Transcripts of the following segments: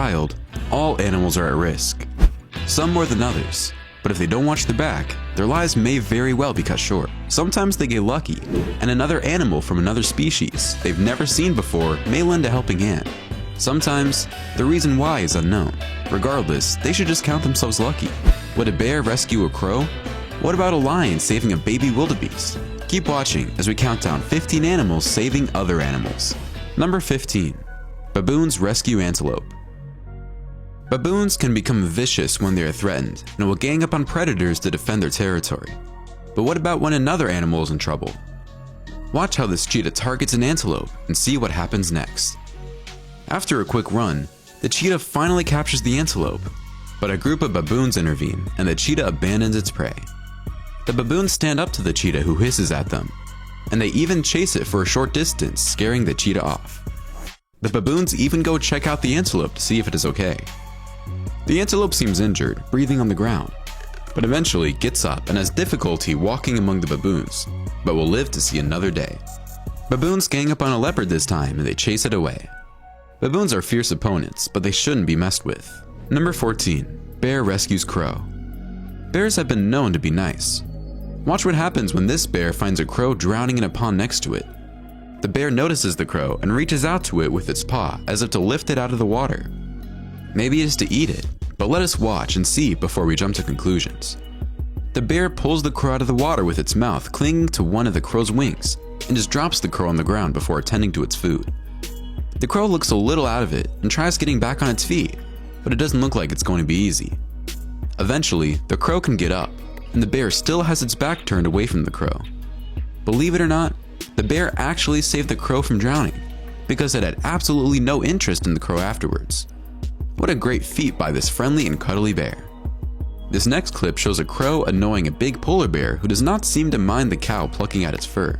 wild, all animals are at risk. Some more than others, but if they don't watch their back, their lives may very well be cut short. Sometimes they get lucky, and another animal from another species they've never seen before may lend a helping hand. Sometimes, the reason why is unknown. Regardless, they should just count themselves lucky. Would a bear rescue a crow? What about a lion saving a baby wildebeest? Keep watching as we count down 15 animals saving other animals. Number 15. Baboons rescue antelope. Baboons can become vicious when they are threatened and will gang up on predators to defend their territory. But what about when another animal is in trouble? Watch how this cheetah targets an antelope and see what happens next. After a quick run, the cheetah finally captures the antelope, but a group of baboons intervene and the cheetah abandons its prey. The baboons stand up to the cheetah who hisses at them, and they even chase it for a short distance, scaring the cheetah off. The baboons even go check out the antelope to see if it is okay. The antelope seems injured, breathing on the ground, but eventually gets up and has difficulty walking among the baboons, but will live to see another day. Baboons gang up on a leopard this time and they chase it away. Baboons are fierce opponents, but they shouldn't be messed with. Number 14. Bear rescues crow. Bears have been known to be nice. Watch what happens when this bear finds a crow drowning in a pond next to it. The bear notices the crow and reaches out to it with its paw as if to lift it out of the water. Maybe it is to eat it, but let us watch and see before we jump to conclusions. The bear pulls the crow out of the water with its mouth clinging to one of the crow's wings and just drops the crow on the ground before attending to its food. The crow looks a little out of it and tries getting back on its feet, but it doesn't look like it's going to be easy. Eventually, the crow can get up, and the bear still has its back turned away from the crow. Believe it or not, the bear actually saved the crow from drowning, because it had absolutely no interest in the crow afterwards. What a great feat by this friendly and cuddly bear. This next clip shows a crow annoying a big polar bear who does not seem to mind the cow plucking at its fur.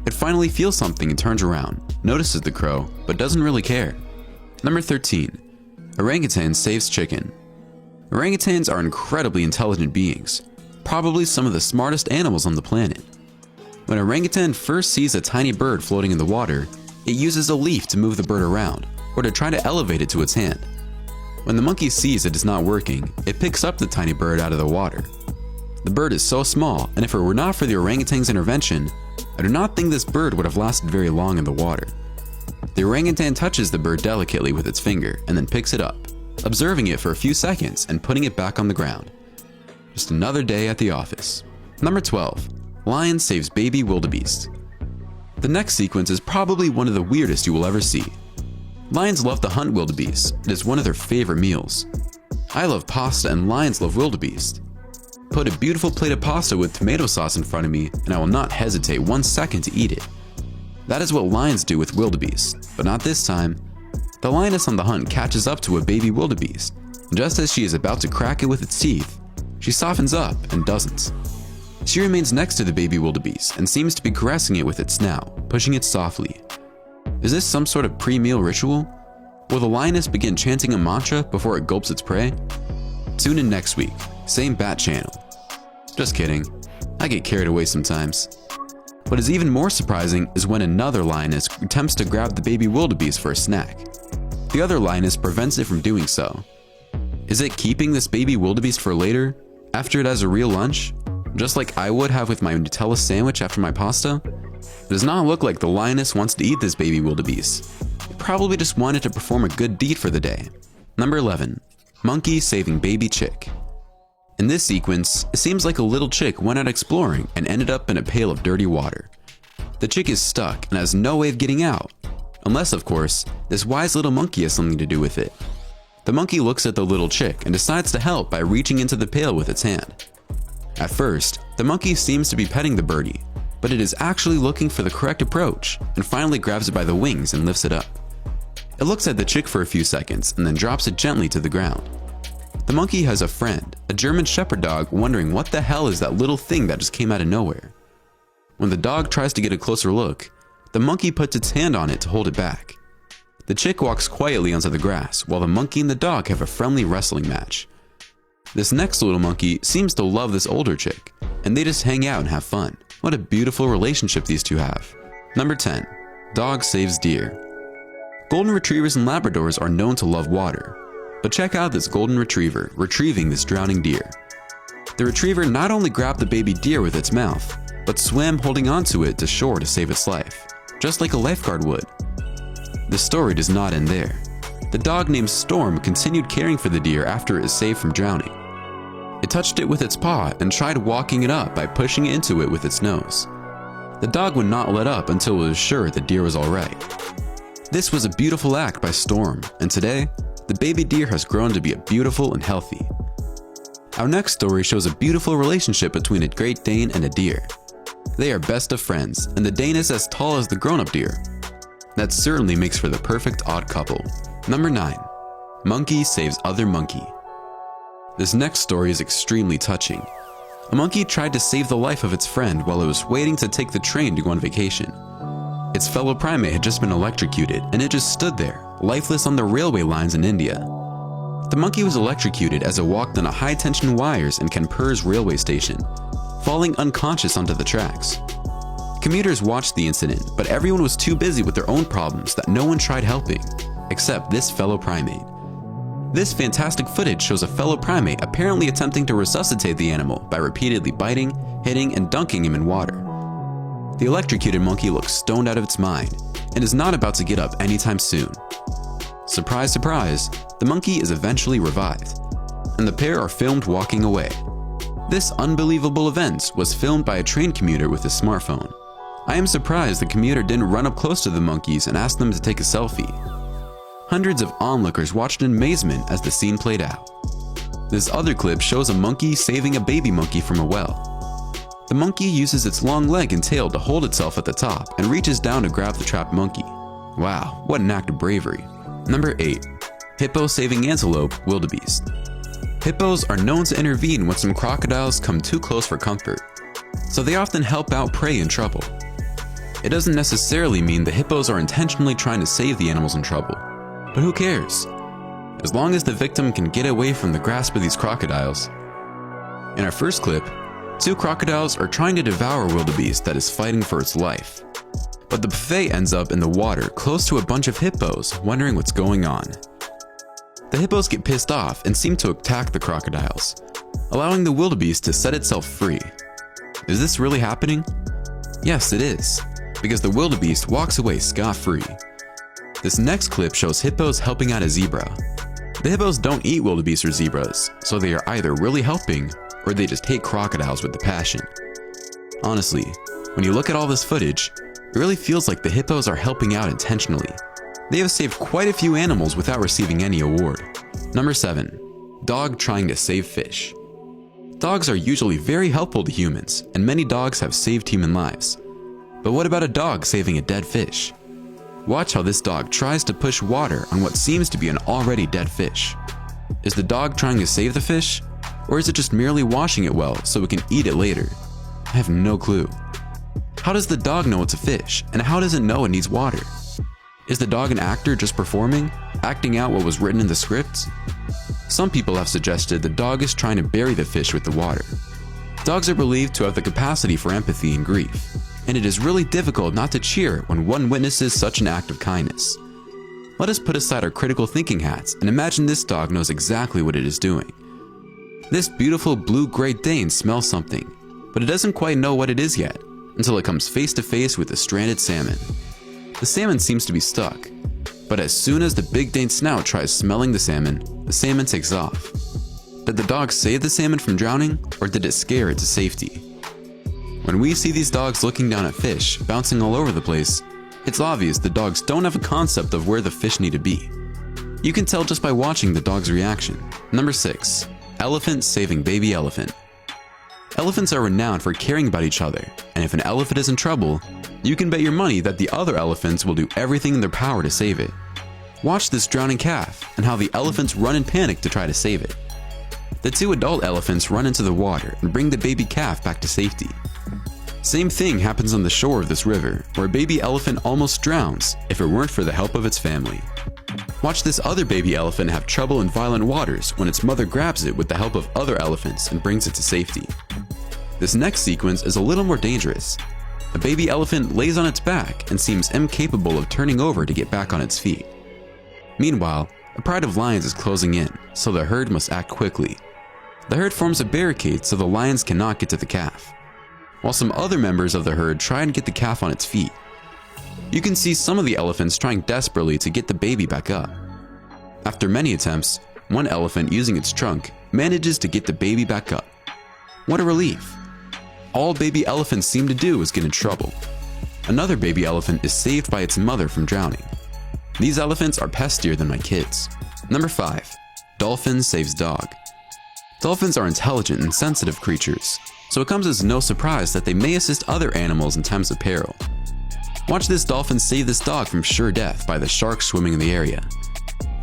It finally feels something and turns around, notices the crow, but doesn't really care. Number 13. Orangutan saves chicken. Orangutans are incredibly intelligent beings, probably some of the smartest animals on the planet. When an orangutan first sees a tiny bird floating in the water, it uses a leaf to move the bird around, or to try to elevate it to its hand. When the monkey sees it is not working, it picks up the tiny bird out of the water. The bird is so small, and if it were not for the orangutan's intervention, I do not think this bird would have lasted very long in the water. The orangutan touches the bird delicately with its finger and then picks it up, observing it for a few seconds and putting it back on the ground. Just another day at the office. Number 12. Lion saves baby wildebeest. The next sequence is probably one of the weirdest you will ever see. Lions love to hunt wildebeest. It is one of their favorite meals. I love pasta and lions love wildebeest. Put a beautiful plate of pasta with tomato sauce in front of me and I will not hesitate 1 second to eat it. That is what lions do with wildebeest, but not this time. The lioness on the hunt catches up to a baby wildebeest. Just as she is about to crack it with its teeth, she softens up and doesn't. She remains next to the baby wildebeest and seems to be caressing it with its snout, pushing it softly. Is this some sort of pre-meal ritual? Will the lioness begin chanting a mantra before it gulps its prey? Tune in next week, same bat channel. Just kidding, I get carried away sometimes. What is even more surprising is when another lioness attempts to grab the baby wildebeest for a snack. The other lioness prevents it from doing so. Is it keeping this baby wildebeest for later, after it has a real lunch? Just like I would have with my Nutella sandwich after my pasta? It does not look like the lioness wants to eat this baby wildebeest. It probably just wanted to perform a good deed for the day. Number 11. Monkey saving baby chick. In this sequence, it seems like a little chick went out exploring and ended up in a pail of dirty water. The chick is stuck and has no way of getting out, unless of course, this wise little monkey has something to do with it. The monkey looks at the little chick and decides to help by reaching into the pail with its hand. At first, the monkey seems to be petting the birdie, but it is actually looking for the correct approach and finally grabs it by the wings and lifts it up. It looks at the chick for a few seconds and then drops it gently to the ground. The monkey has a friend, a German shepherd dog, wondering what the hell is that little thing that just came out of nowhere. When the dog tries to get a closer look, the monkey puts its hand on it to hold it back. The chick walks quietly onto the grass while the monkey and the dog have a friendly wrestling match. This next little monkey seems to love this older chick, and they just hang out and have fun. What a beautiful relationship these two have. Number 10. Dog saves deer. Golden retrievers and Labradors are known to love water, but check out this golden retriever retrieving this drowning deer. The retriever not only grabbed the baby deer with its mouth, but swam holding onto it to shore to save its life, just like a lifeguard would. The story does not end there. The dog named Storm continued caring for the deer after it was saved from drowning. It touched it with its paw and tried walking it up by pushing into it with its nose. The dog would not let up until it was sure the deer was alright. This was a beautiful act by Storm, and today, the baby deer has grown to be beautiful and healthy. Our next story shows a beautiful relationship between a Great Dane and a deer. They are best of friends, and the Dane is as tall as the grown-up deer. That certainly makes for the perfect odd couple. Number 9. Monkey saves other monkey. This next story is extremely touching. A monkey tried to save the life of its friend while it was waiting to take the train to go on vacation. Its fellow primate had just been electrocuted, and it just stood there, lifeless on the railway lines in India. The monkey was electrocuted as it walked on a high-tension wires in Kanpur's railway station, falling unconscious onto the tracks. Commuters watched the incident, but everyone was too busy with their own problems that no one tried helping, except this fellow primate. This fantastic footage shows a fellow primate apparently attempting to resuscitate the animal by repeatedly biting, hitting, and dunking him in water. The electrocuted monkey looks stoned out of its mind and is not about to get up anytime soon. Surprise, surprise, the monkey is eventually revived, and the pair are filmed walking away. This unbelievable event was filmed by a train commuter with a smartphone. I am surprised the commuter didn't run up close to the monkeys and ask them to take a selfie. Hundreds of onlookers watched in amazement as the scene played out. This other clip shows a monkey saving a baby monkey from a well. The monkey uses its long leg and tail to hold itself at the top and reaches down to grab the trapped monkey. Wow, what an act of bravery. Number 8. Hippo saving antelope, wildebeest. Hippos are known to intervene when some crocodiles come too close for comfort, so they often help out prey in trouble. It doesn't necessarily mean the hippos are intentionally trying to save the animals in trouble, but who cares? As long as the victim can get away from the grasp of these crocodiles. In our first clip, 2 crocodiles are trying to devour a wildebeest that is fighting for its life. But the buffet ends up in the water close to a bunch of hippos wondering what's going on. The hippos get pissed off and seem to attack the crocodiles, allowing the wildebeest to set itself free. Is this really happening? Yes, it is, because the wildebeest walks away scot-free. This next clip shows hippos helping out a zebra. The hippos don't eat wildebeest or zebras, so they are either really helping or they just hate crocodiles with a passion. Honestly, when you look at all this footage, it really feels like the hippos are helping out intentionally. They have saved quite a few animals without receiving any award. Number 7. Dog trying to save fish. Dogs are usually very helpful to humans, and many dogs have saved human lives. But what about a dog saving a dead fish? Watch how this dog tries to push water on what seems to be an already dead fish. Is the dog trying to save the fish? Or is it just merely washing it well so it can eat it later? I have no clue. How does the dog know it's a fish, and how does it know it needs water? Is the dog an actor just performing, acting out what was written in the script? Some people have suggested the dog is trying to bury the fish with the water. Dogs are believed to have the capacity for empathy and grief, and it is really difficult not to cheer when one witnesses such an act of kindness. Let us put aside our critical thinking hats and imagine this dog knows exactly what it is doing. This beautiful blue Great Dane smells something, but it doesn't quite know what it is yet, until it comes face to face with a stranded salmon. The salmon seems to be stuck, but as soon as the big Dane snout tries smelling the salmon takes off. Did the dog save the salmon from drowning, or did it scare it to safety? When we see these dogs looking down at fish, bouncing all over the place, it's obvious the dogs don't have a concept of where the fish need to be. You can tell just by watching the dog's reaction. Number 6. Elephant saving baby elephant. Elephants are renowned for caring about each other, and if an elephant is in trouble, you can bet your money that the other elephants will do everything in their power to save it. Watch this drowning calf and how the elephants run in panic to try to save it. The 2 adult elephants run into the water and bring the baby calf back to safety. Same thing happens on the shore of this river, where a baby elephant almost drowns if it weren't for the help of its family. Watch this other baby elephant have trouble in violent waters when its mother grabs it with the help of other elephants and brings it to safety. This next sequence is a little more dangerous. A baby elephant lays on its back and seems incapable of turning over to get back on its feet. Meanwhile, a pride of lions is closing in, so the herd must act quickly. The herd forms a barricade so the lions cannot get to the calf, while some other members of the herd try and get the calf on its feet. You can see some of the elephants trying desperately to get the baby back up. After many attempts, one elephant using its trunk manages to get the baby back up. What a relief! All baby elephants seem to do is get in trouble. Another baby elephant is saved by its mother from drowning. These elephants are pestier than my kids. Number 5. Dolphin saves dog. Dolphins are intelligent and sensitive creatures, so it comes as no surprise that they may assist other animals in times of peril. Watch this dolphin save this dog from sure death by the shark swimming in the area.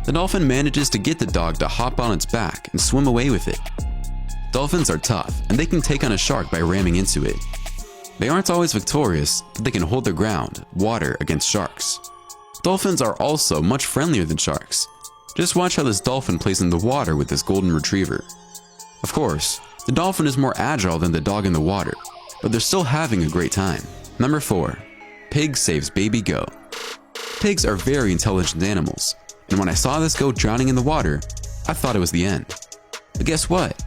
The dolphin manages to get the dog to hop on its back and swim away with it. Dolphins are tough, and they can take on a shark by ramming into it. They aren't always victorious, but they can hold their ground, water against sharks. Dolphins are also much friendlier than sharks. Just watch how this dolphin plays in the water with this golden retriever. Of course, the dolphin is more agile than the dog in the water, but they're still having a great time. Number 4. Pig saves baby goat. Pigs are very intelligent animals, and when I saw this goat drowning in the water, I thought it was the end. But guess what?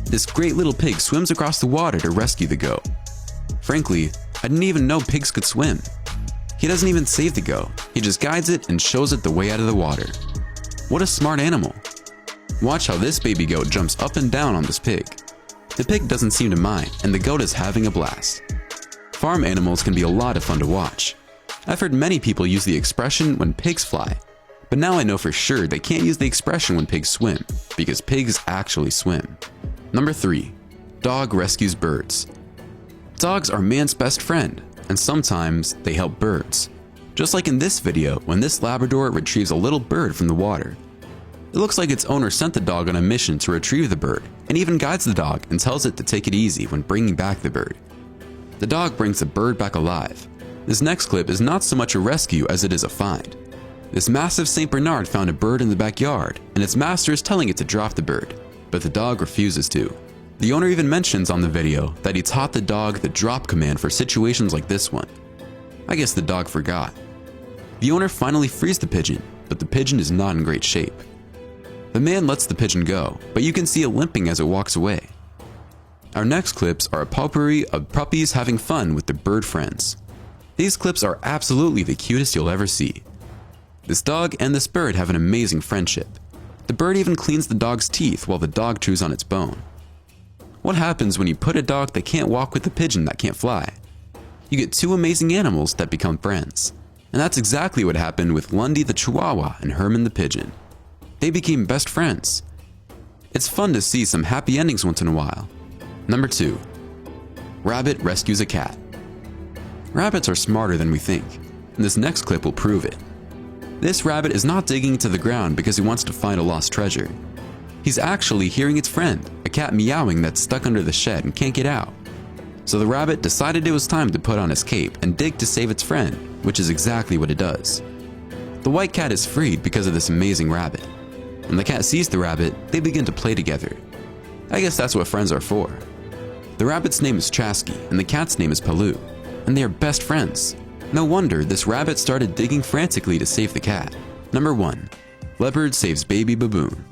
This great little pig swims across the water to rescue the goat. Frankly, I didn't even know pigs could swim. He doesn't even save the goat, he just guides it and shows it the way out of the water. What a smart animal. Watch how this baby goat jumps up and down on this pig. The pig doesn't seem to mind, and the goat is having a blast. Farm animals can be a lot of fun to watch. I've heard many people use the expression when pigs fly, but now I know for sure they can't use the expression when pigs swim, because pigs actually swim. Number 3. Dog rescues birds. Dogs are man's best friend, and sometimes they help birds. Just like in this video when this Labrador retrieves a little bird from the water. It looks like its owner sent the dog on a mission to retrieve the bird, and even guides the dog and tells it to take it easy when bringing back the bird. The dog brings the bird back alive. This next clip is not so much a rescue as it is a find. This massive St. Bernard found a bird in the backyard, and its master is telling it to drop the bird, but the dog refuses to. The owner even mentions on the video that he taught the dog the drop command for situations like this one. I guess the dog forgot. The owner finally frees the pigeon, but the pigeon is not in great shape. The man lets the pigeon go, but you can see it limping as it walks away. Our next clips are a potpourri of puppies having fun with their bird friends. These clips are absolutely the cutest you'll ever see. This dog and this bird have an amazing friendship. The bird even cleans the dog's teeth while the dog chews on its bone. What happens when you put a dog that can't walk with a pigeon that can't fly? You get two amazing animals that become friends. And that's exactly what happened with Lundy the Chihuahua and Herman the Pigeon. They became best friends. It's fun to see some happy endings once in a while. Number 2. Rabbit rescues a cat. Rabbits are smarter than we think, and this next clip will prove it. This rabbit is not digging into the ground because he wants to find a lost treasure. He's actually hearing its friend, a cat meowing that's stuck under the shed and can't get out. So the rabbit decided it was time to put on his cape and dig to save its friend, which is exactly what it does. The white cat is freed because of this amazing rabbit. When the cat sees the rabbit, they begin to play together. I guess that's what friends are for. The rabbit's name is Chasky and the cat's name is Paloo, and they are best friends. No wonder this rabbit started digging frantically to save the cat. Number 1. Leopard saves baby baboon.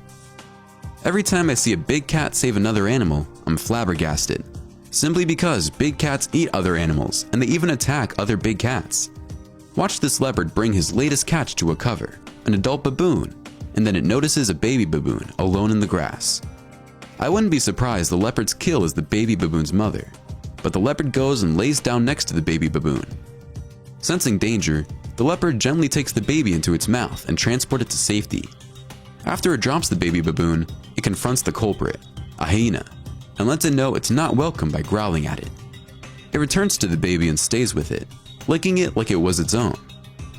Every time I see a big cat save another animal, I'm flabbergasted. Simply because big cats eat other animals, and they even attack other big cats. Watch this leopard bring his latest catch to a cover, an adult baboon, and then it notices a baby baboon alone in the grass. I wouldn't be surprised the leopard's kill is the baby baboon's mother, but the leopard goes and lays down next to the baby baboon. Sensing danger, the leopard gently takes the baby into its mouth and transports it to safety. After it drops the baby baboon, it confronts the culprit, a hyena, and lets it know it's not welcome by growling at it. It returns to the baby and stays with it, licking it like it was its own.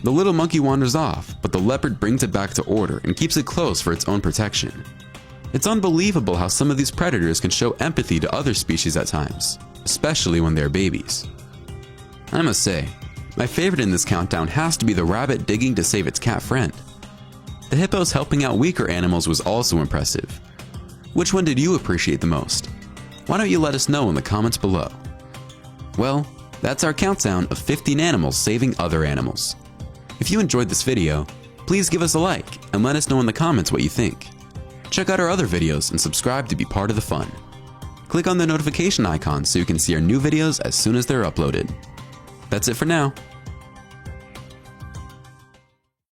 The little monkey wanders off, but the leopard brings it back to order and keeps it close for its own protection. It's unbelievable how some of these predators can show empathy to other species at times, especially when they're babies. I must say, my favorite in this countdown has to be the rabbit digging to save its cat friend. The hippos helping out weaker animals was also impressive. Which one did you appreciate the most? Why don't you let us know in the comments below? Well, that's our countdown of 15 animals saving other animals. If you enjoyed this video, Please give us a like and let us know in the comments what you think. Check out our other videos and subscribe to be part of the fun. Click on the notification icon so you can see our new videos as soon as they're uploaded. That's it for now.